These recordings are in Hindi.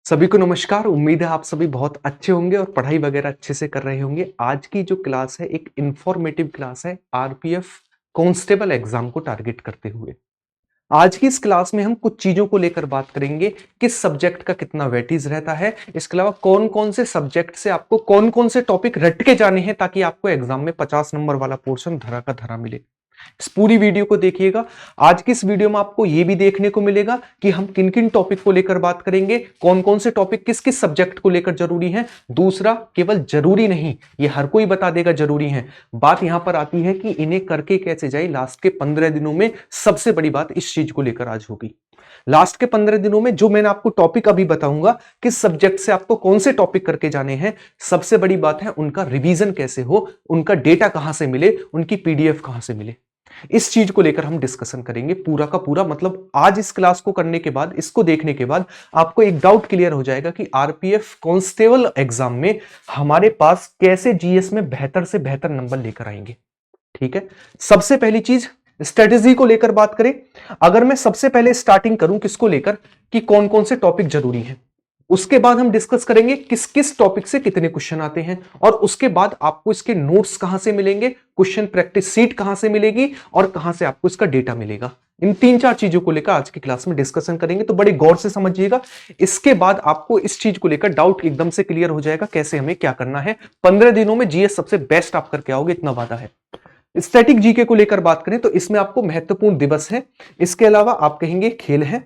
सभी को नमस्कार। उम्मीद है आप सभी बहुत अच्छे होंगे और पढ़ाई वगैरह अच्छे से कर रहे होंगे। आज की जो क्लास है एक इंफॉर्मेटिव क्लास है आरपीएफ कांस्टेबल एग्जाम को टारगेट करते हुए। आज की इस क्लास में हम कुछ चीजों को लेकर बात करेंगे। किस सब्जेक्ट का कितना वेटेज रहता है, इसके अलावा कौन कौन से सब्जेक्ट से आपको कौन कौन से टॉपिक रट के जाने हैं ताकि आपको एग्जाम में 50 नंबर वाला पोर्शन धरा का धरा मिले। इस पूरी वीडियो को देखिएगा। आज की इस वीडियो में आपको यह भी देखने को मिलेगा कि हम किन किन टॉपिक को लेकर बात करेंगे, कौन कौन से टॉपिक किस किस सब्जेक्ट को लेकर जरूरी है। दूसरा, केवल जरूरी नहीं, ये हर कोई बता देगा जरूरी है। बात यहां पर आती है कि इन्हें करके कैसे जाए। लास्ट के 15 दिनों में सबसे बड़ी बात इस चीज को लेकर आज होगी। लास्ट के 15 दिनों में जो मैंने आपको टॉपिक अभी बताऊंगा, किस सब्जेक्ट से आपको कौन से टॉपिक करके जाने हैं, सबसे बड़ी बात है उनका रिवीजन कैसे हो, उनका डेटा कहां से मिले, उनकी पीडीएफ कहां से मिले। इस चीज को लेकर हम डिस्कशन करेंगे पूरा का पूरा। मतलब आज इस क्लास को करने के बाद, इसको देखने के बाद आपको एक डाउट क्लियर हो जाएगा कि आरपीएफ कांस्टेबल एग्जाम में हमारे पास कैसे जीएस में बेहतर से बेहतर नंबर लेकर आएंगे। ठीक है, सबसे पहली चीज स्ट्रेटेजी को लेकर बात करें। अगर मैं सबसे पहले स्टार्टिंग करूं किसको लेकर कि कौन कौन से टॉपिक जरूरी हैं, उसके बाद हम डिस्कस करेंगे किस किस टॉपिक से कितने क्वेश्चन आते हैं, और उसके बाद आपको इसके नोट्स कहां से मिलेंगे, क्वेश्चन प्रैक्टिस सीट कहां से मिलेगी और कहां से आपको इसका डेटा मिलेगा। इन तीन चार चीजों को लेकर आज की क्लास में डिस्कशन करेंगे, तो बड़े गौर से समझिएगा। इसके बाद आपको इस चीज को लेकर डाउट एकदम से क्लियर हो जाएगा कैसे हमें क्या करना है। 15 दिनों में जीएस सबसे बेस्ट आप करके आओगे, इतना वादा है। स्टैटिक जीके को लेकर बात करें तो इसमें आपको महत्वपूर्ण दिवस है, इसके अलावा आप कहेंगे खेल है,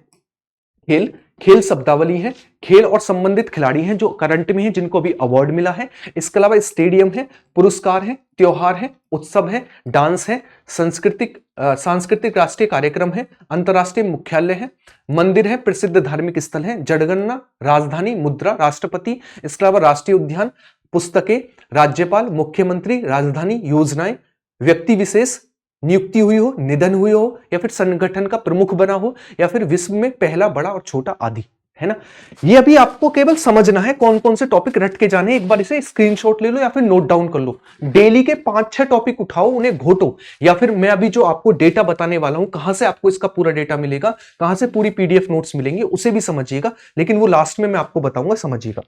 खेल खेल शब्दावली है, खेल और संबंधित खिलाड़ी हैं जो करंट में हैं जिनको भी अवार्ड मिला है। इसके अलावा स्टेडियम है, पुरस्कार है, त्योहार है, उत्सव है, डांस है, सांस्कृतिक राष्ट्रीय कार्यक्रम है, अंतरराष्ट्रीय मुख्यालय है, मंदिर है, प्रसिद्ध धार्मिक स्थल है, जनगणना, राजधानी, मुद्रा, राष्ट्रपति, इसके अलावा राष्ट्रीय उद्यान, पुस्तकें, राज्यपाल, मुख्यमंत्री, राजधानी, योजनाएं, व्यक्ति विशेष, नियुक्ति हुई हो, निधन हुई हो, या फिर संगठन का प्रमुख बना हो, या फिर विश्व में पहला, बड़ा और छोटा आदि, है ना। ये अभी आपको केवल समझना है कौन कौन से टॉपिक रट के जाने। एक बार इसे स्क्रीनशॉट ले लो या फिर नोट डाउन कर लो। डेली के 5-6 टॉपिक उठाओ, उन्हें घोटो, या फिर मैं अभी जो आपको डेटा बताने वाला हूं, कहां से आपको इसका पूरा डेटा मिलेगा, कहां से पूरी पीडीएफ नोट्स मिलेंगे, उसे भी समझिएगा, लेकिन वो लास्ट में मैं आपको बताऊंगा, समझिएगा।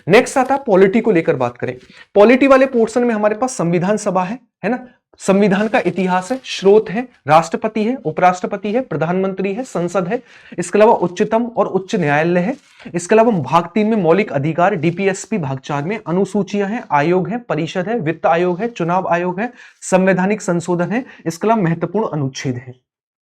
नेक्स्ट आता है पॉलिटी को लेकर बात करें। पॉलिटी वाले पोर्शन में हमारे पास संविधान सभा है ना, संविधान का इतिहास है, स्रोत है, राष्ट्रपति है, उपराष्ट्रपति है, प्रधानमंत्री है, संसद है, इसके अलावा उच्चतम और उच्च न्यायालय है। इसके अलावा भाग 3 में मौलिक अधिकार, डीपीएसपी, भाग 4 में अनुसूचियां हैं, आयोग है, परिषद है, वित्त आयोग है, चुनाव आयोग है, संवैधानिक संशोधन है, इसके अलावा महत्वपूर्ण अनुच्छेद है।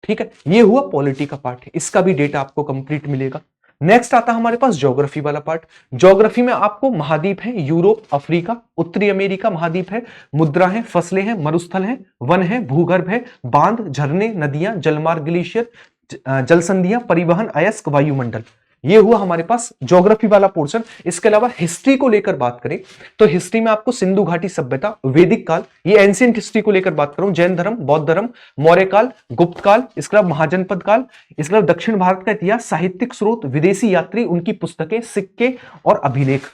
ठीक है, ये हुआ पॉलिटी का पार्ट है, इसका भी डेटा आपको कंप्लीट मिलेगा। नेक्स्ट आता है हमारे पास ज्योग्राफी वाला पार्ट। ज्योग्राफी में आपको महाद्वीप है, यूरोप, अफ्रीका, उत्तरी अमेरिका महाद्वीप है, मुद्रा है, फसलें हैं, मरुस्थल है, वन है, भूगर्भ है, बांध, झरने, नदियां, जलमार्ग, ग्लेशियर, जलसंधियां, परिवहन, अयस्क, वायुमंडल। ये हुआ हमारे पास ज्योग्राफी वाला पोर्शन। इसके अलावा हिस्ट्री को लेकर बात करें तो हिस्ट्री में आपको सिंधु घाटी सभ्यता, वैदिक काल, ये एंशिएंट हिस्ट्री को लेकर बात करूं, जैन धर्म, बौद्ध धर्म, मौर्य काल, गुप्त काल, इसके अलावा महाजनपद काल, इसके अलावा दक्षिण भारत का इतिहास, साहित्यिक स्रोत, विदेशी यात्री, उनकी पुस्तकें, सिक्के और अभिलेख।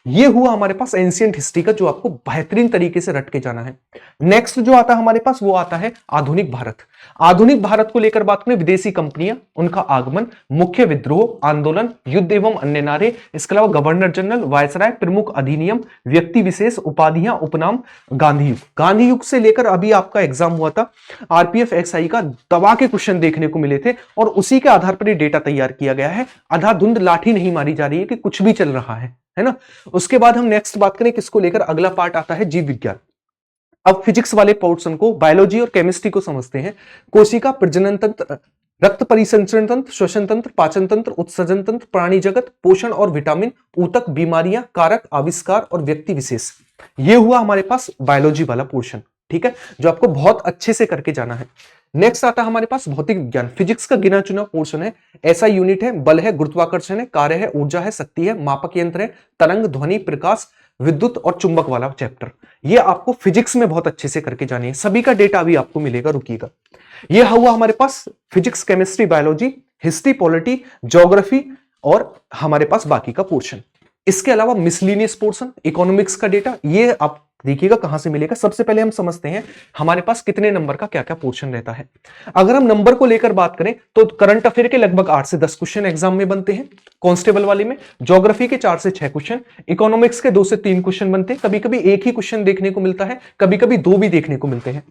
ये हुआ हमारे पास एंशिएंट हिस्ट्री का जो आपको बेहतरीन तरीके से रट के जाना है। नेक्स्ट जो आता है हमारे पास वो आता है आधुनिक भारत। आधुनिक भारत को लेकर बात करें, विदेशी कंपनियां, उनका आगमन, मुख्य विद्रोह, आंदोलन, युद्ध एवं अन्य नारे, इसके अलावा गवर्नर जनरल, वायसराय, प्रमुख अधिनियम, व्यक्ति विशेष, उपाधियां, उपनाम, गांधी युग। गांधी युग से लेकर अभी आपका एग्जाम हुआ था, आरपीएफ एक्सआई का दबा के क्वेश्चन देखने को मिले थे और उसी के आधार पर डेटा तैयार किया गया है। अंधाधुंध लाठी नहीं मारी जा रही है कि कुछ भी चल रहा है ना। उसके बाद हम नेक्स्ट बात करें किसको लेकर, अगला पार्ट आता है जीव विज्ञान। अब फिजिक्स वाले पोर्शन को, बायोलॉजी और केमिस्ट्री को समझते हैं। कोशिका, प्रजनन तंत्र, रक्त परिसंचरण तंत्र, श्वसन तंत्र, पाचन तंत्र, उत्सर्जन तंत्र, प्राणी जगत, पोषण और विटामिन, ऊतक, बीमारियां, कारक, आविष्कार और व्यक्ति विशेष। ये हुआ हमारे पास बायोलॉजी वाला पोर्शन, ठीक है, जो आपको बहुत अच्छे से करके जाना है। नेक्स्ट आता है हमारे पास भौतिक विज्ञान। फिजिक्स का गिना चुना पोर्शन है। ऐसा यूनिट है, बल है, गुरुत्वाकर्षण है, कार्य है, ऊर्जा है, शक्ति है, मापक यंत्र है, तरंग, ध्वनि, प्रकाश, विद्युत और चुंबक वाला चैप्टर। ये आपको फिजिक्स में बहुत अच्छे से करके जानी है। सभी का डेटा अभी आपको मिलेगा, रुकिएगा। ये हुआ हमारे पास physics, chemistry, biology, history, polity, geography और हमारे पास बाकी का पोर्शन। इसके अलावा मिसलिनियस पोर्शन, इकोनॉमिक्स का डेटा, ये आप देखिएगा कहां से मिलेगा। सबसे पहले हम समझते हैं हमारे पास कितने नंबर का क्या क्या पोर्शन रहता है। अगर हम नंबर को लेकर बात करें तो करंट अफेयर के लगभग 8 से 10 क्वेश्चन एग्जाम में बनते हैं कांस्टेबल वाले में, ज्योग्राफी के 4 से 6 क्वेश्चन, इकोनॉमिक्स के 2 से 3 क्वेश्चन बनते हैं, कभी कभी एक ही क्वेश्चन देखने को मिलता है, कभी कभी 2 भी देखने को मिलते हैं,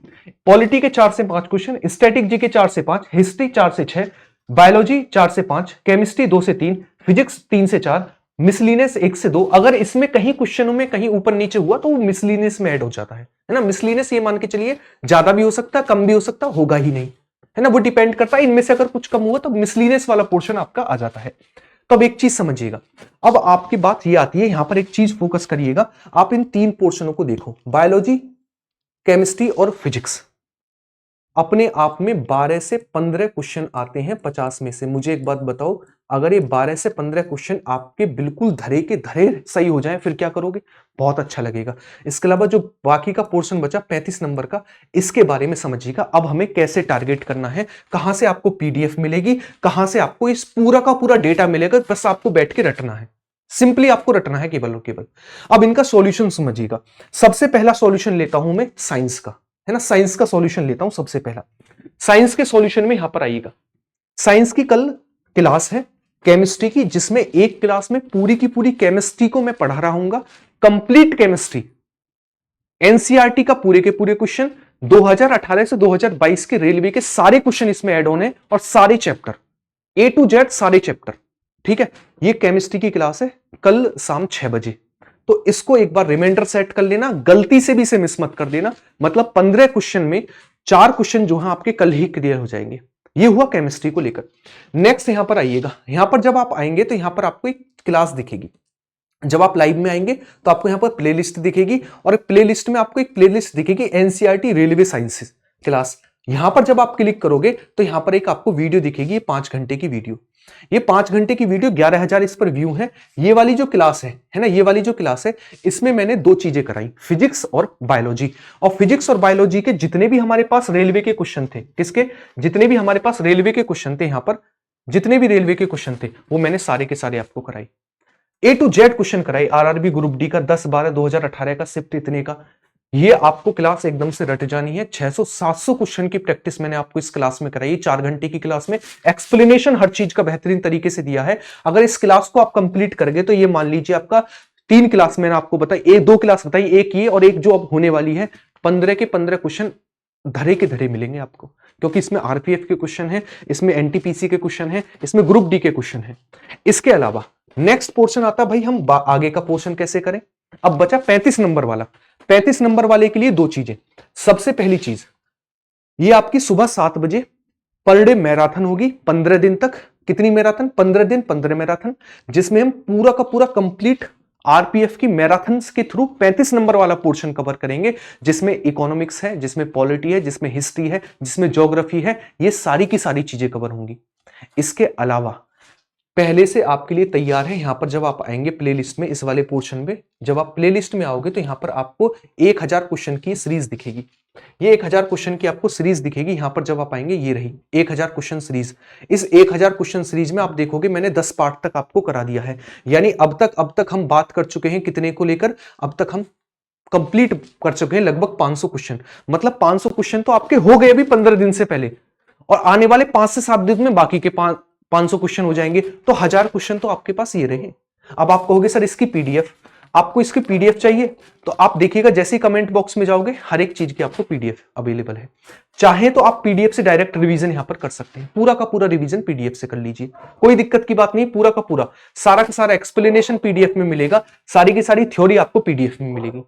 पॉलिटी के 4 से 5 क्वेश्चन, स्टैटिक जी के 4 से 5, हिस्ट्री 4 से 6, बायोलॉजी 4 से 5, केमिस्ट्री 2 से 3, फिजिक्स 3 से 4, मिसलिनियस 1 से 2। अगर इसमें कहीं क्वेश्चनों में कहीं ऊपर नीचे हुआ तो वो मिसलिनियस में ऐड हो जाता है ना। मिसलिनियस ये मान के चलिए ज्यादा भी हो सकता है, कम भी हो सकता, होगा ही नहीं, है ना, वो डिपेंड करता है। इनमें से अगर कुछ कम हुआ तो मिसलिनियस वाला पोर्शन आपका आ जाता है। तो अब एक चीज समझिएगा, अब आपकी बात ये आती है, यहां पर एक चीज फोकस करिएगा, आप इन 3 पोर्शनों को देखो, बायोलॉजी, केमिस्ट्री और फिजिक्स। अपने आप में 12 से 15 क्वेश्चन आते हैं 50 में से। मुझे एक बात बताओ, अगर ये 12 से 15 क्वेश्चन आपके बिल्कुल धरे के धरे सही हो जाए फिर क्या करोगे? बहुत अच्छा लगेगा। इसके अलावा जो बाकी का पोर्शन बचा 35 नंबर का, इसके बारे में समझिएगा। अब हमें कैसे टारगेट करना है, कहां से आपको पीडीएफ मिलेगी, कहां से आपको इस पूरा का पूरा डेटा मिलेगा, बस आपको बैठ के रटना है, सिंपली आपको रटना है केवल और केवल। अब इनका सॉल्यूशन समझिएगा। सबसे पहला सॉल्यूशन लेता हूं मैं साइंस का, है ना, साइंस का सॉल्यूशन लेता हूं सबसे पहला। साइंस के सॉल्यूशन में यहां पर आइएगा, साइंस की कल क्लास है केमिस्ट्री की, जिसमें एक क्लास में पूरी की पूरी केमिस्ट्री को मैं पढ़ा रहा हूंगा, कंप्लीट केमिस्ट्री, एनसीईआरटी का पूरे के पूरे क्वेश्चन, 2018 से 2022 के रेलवे के सारे क्वेश्चन इसमें ऐड ऑन है, और सारे चैप्टर ए टू जेड सारे चैप्टर, ठीक है। ये केमिस्ट्री की क्लास है कल शाम 6 बजे। तो इसको एक बार रिमाइंडर सेट कर लेना, गलती से भी इसे मिस मत कर देना। मतलब 15 क्वेश्चन में 4 क्वेश्चन जो है आपके कल ही क्लियर हो जाएंगे। ये हुआ केमिस्ट्री को लेकर। नेक्स्ट यहां पर आइएगा, यहां पर जब आप आएंगे तो यहां पर आपको एक क्लास दिखेगी। जब आप लाइव में आएंगे तो आपको यहां पर प्लेलिस्ट दिखेगी, और प्लेलिस्ट में आपको एक प्लेलिस्ट दिखेगी एनसीईआरटी रेलवे साइंसेस क्लास। यहां पर जब आप क्लिक करोगे तो यहां पर एक आपको वीडियो दिखेगी, 5 घंटे की वीडियो। ये 5 घंटे की वीडियो 11,000 इस पर व्यू है। ये वाली जो क्लास है ना, ये वाली जो क्लास है, इसमें मैंने 2 चीजें कराई, फिजिक्स और बायोलॉजी। और फिजिक्स और बायोलॉजी के जितने भी हमारे पास रेलवे के क्वेश्चन थे, किसके, जितने भी हमारे पास रेलवे के क्वेश्चन थे, यहां पर जितने भी रेलवे के क्वेश्चन थे वो मैंने सारे के सारे आपको कराई। ए टू जेड क्वेश्चन कराई, आरआरबी ग्रुप डी का 10-12 2018 का, शिफ्ट इतने का। ये आपको क्लास एकदम से रट जानी है। 600-700 क्वेश्चन की प्रैक्टिस मैंने आपको इस क्लास में कराई, 4 घंटे की क्लास में। एक्सप्लेनेशन हर चीज का बेहतरीन तरीके से दिया है। अगर इस क्लास को आप कंप्लीट करोगे तो ये मान लीजिए आपका 3 क्लास मैंने आपको बताई, 2 क्लास बताई, एक ये और एक जो अब होने वाली है, 15 के 15 क्वेश्चन धरे के धरे मिलेंगे आपको, क्योंकि इसमें आरपीएफ के क्वेश्चन है, इसमें एनटीपीसी के क्वेश्चन है, इसमें ग्रुप डी के क्वेश्चन है। इसके अलावा नेक्स्ट पोर्शन आता है भाई, हम आगे का पोर्शन कैसे करें। अब बचा 35 नंबर वाला। 35 नंबर वाले के लिए 2 चीजें। सबसे पहली चीज, ये आपकी सुबह 7 बजे पर डे मैराथन होगी 15 दिन तक। कितनी मैराथन? 15 दिन 15 मैराथन, जिसमें हम पूरा का पूरा कंप्लीट आरपीएफ की मैराथन के थ्रू 35 नंबर वाला पोर्शन कवर करेंगे, जिसमें इकोनॉमिक्स है, जिसमें पॉलिटी है, जिसमें हिस्ट्री है, जिसमें ज्योग्राफी है। ये सारी की सारी चीजें कवर होंगी। इसके अलावा पहले से आपके लिए तैयार है, यहां पर जब आप आएंगे प्लेलिस्ट में, इस वाले पोर्शन में जब आप प्लेलिस्ट में आओगे तो यहां पर आपको 1000 क्वेश्चन की सीरीज दिखेगी। ये 1000 क्वेश्चन की आपको सीरीज दिखेगी। यहां पर जब आप आएंगे, ये रही 1000 क्वेश्चन सीरीज। इस 1000 क्वेश्चन सीरीज में आप देखोगे मैंने 10 पार्ट तक आपको करा दिया है। यानी अब तक हम बात कर चुके हैं कितने को लेकर, अब तक हम कंप्लीट कर चुके हैं लगभग 500 क्वेश्चन। मतलब 500 क्वेश्चन तो आपके हो गए अभी 15 दिन से पहले, और आने वाले 5 से 7 दिन में बाकी के 500 क्वेश्चन हो जाएंगे। तो 1000 क्वेश्चन तो आपके पास ये रहे। अब आप कहोगे सर इसकी पीडीएफ, आपको इसकी पीडीएफ चाहिए तो आप देखिएगा, जैसे ही कमेंट बॉक्स में जाओगे हर एक चीज की आपको पीडीएफ अवेलेबल है। चाहे तो आप पीडीएफ से डायरेक्ट रिवीजन यहां पर कर सकते हैं, पूरा का पूरा रिवीजन पीडीएफ से कर लीजिए, कोई दिक्कत की बात नहीं। पूरा का पूरा सारा का सारा एक्सप्लेनेशन पीडीएफ में मिलेगा, सारी की सारी थ्योरी आपको पीडीएफ में मिलेगी।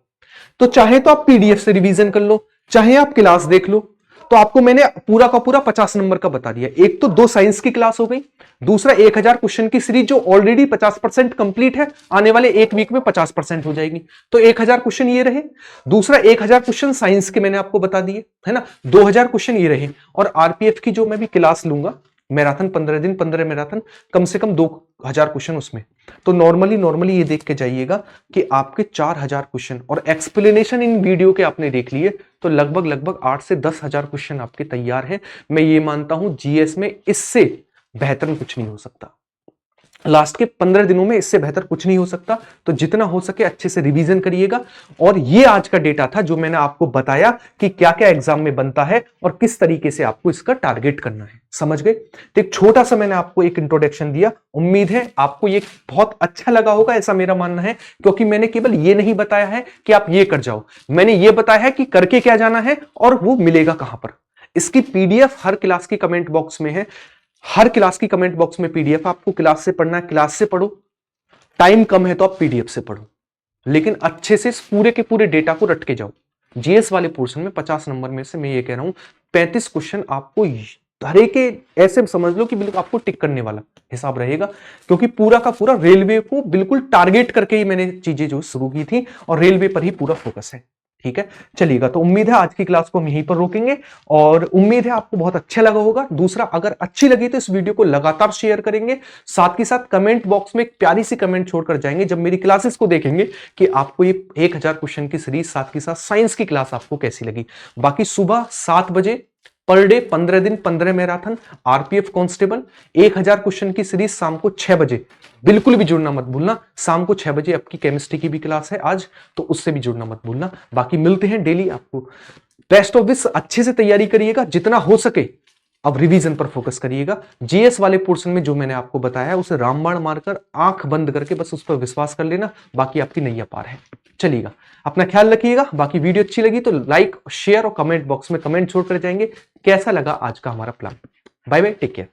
तो चाहे तो आप पीडीएफ से रिवीजन कर लो, चाहे आप क्लास देख लो। तो आपको मैंने पूरा का पूरा 50 नंबर का बता दिया। एक तो 2 साइंस की क्लास हो गई, दूसरा 1000 क्वेश्चन की सीरीज जो ऑलरेडी 50% कंप्लीट है, आने वाले 1 वीक में 50% हो जाएगी। तो 1000 क्वेश्चन ये रहे, दूसरा 1000 क्वेश्चन साइंस के मैंने आपको बता दिए, है ना, 2000 क्वेश्चन ये रहे। और आरपीएफ की जो मैं भी क्लास लूंगा मैराथन, 15 दिन 15 मैराथन, कम से कम 2000 क्वेश्चन उसमें। तो नॉर्मली ये देख के जाइएगा कि आपके 4000 क्वेश्चन और एक्सप्लेनेशन इन वीडियो के आपने देख लिए, तो लगभग 8 से 10,000 क्वेश्चन आपके तैयार हैं। मैं ये मानता हूं जीएस में इससे बेहतर कुछ नहीं हो सकता। लास्ट के 15 दिनों में इससे बेहतर कुछ नहीं हो सकता। तो जितना हो सके अच्छे से रिवीजन करिएगा। और ये आज का डेटा था जो मैंने आपको बताया कि क्या क्या एग्जाम में बनता है और किस तरीके से आपको इसका टारगेट करना है। समझ गए? तो एक छोटा सा मैंने आपको एक इंट्रोडक्शन दिया। उम्मीद है आपको ये बहुत अच्छा लगा होगा, ऐसा मेरा मानना है, क्योंकि मैंने केवल ये नहीं बताया है कि आप ये कर जाओ, मैंने ये बताया है कि करके क्या जाना है और वो मिलेगा कहां पर। इसकी पीडीएफ हर क्लास की कमेंट बॉक्स में है। हर क्लास की कमेंट बॉक्स में पीडीएफ। आपको क्लास से पढ़ना है, क्लास से पढ़ो। टाइम कम है तो आप पीडीएफ से पढ़ो, लेकिन अच्छे से पूरे के पूरे डेटा को रट के जाओ। जीएस वाले पोर्शन में 50 नंबर में से मैं ये कह रहा हूं 35 क्वेश्चन आपको हरे के ऐसे समझ लो कि बिल्कुल आपको टिक करने वाला हिसाब रहेगा, क्योंकि पूरा का पूरा रेलवे को बिल्कुल टारगेट करके ही मैंने चीजें जो शुरू की थी और रेलवे पर ही पूरा फोकस है। ठीक है, चलिएगा। तो उम्मीद है आज की क्लास को हम यहीं पर रोकेंगे और उम्मीद है आपको बहुत अच्छा लगा होगा। दूसरा, अगर अच्छी लगी तो इस वीडियो को लगातार शेयर करेंगे, साथ ही साथ कमेंट बॉक्स में एक प्यारी सी कमेंट छोड़कर जाएंगे जब मेरी क्लासेस को देखेंगे कि आपको ये 1000 क्वेश्चन की सीरीज, साथ ही साथ साइंस की क्लास आपको कैसी लगी। बाकी सुबह 7 बजे पर डे 15 दिन 15 मैराथन आरपीएफ कांस्टेबल, 1000 क्वेश्चन की सीरीज शाम को 6 बजे। बिल्कुल भी जुड़ना मत भूलना। शाम को 6 बजे आपकी केमिस्ट्री की भी क्लास है आज, तो उससे भी जुड़ना मत भूलना। बाकी मिलते हैं डेली। आपको बेस्ट ऑफ विश, अच्छे से तैयारी करिएगा जितना हो सके। अब रिवीजन पर फोकस करिएगा। जीएस वाले पोर्शन में जो मैंने आपको बताया है उसे रामबाण मारकर आंख बंद करके बस उस पर विश्वास कर लेना, बाकी आपकी नैया पार है। चलिएगा, अपना ख्याल रखिएगा। बाकी वीडियो अच्छी लगी तो लाइक, शेयर और कमेंट बॉक्स में कमेंट छोड़कर जाएंगे कैसा लगा आज का हमारा plan. Bye bye, take care.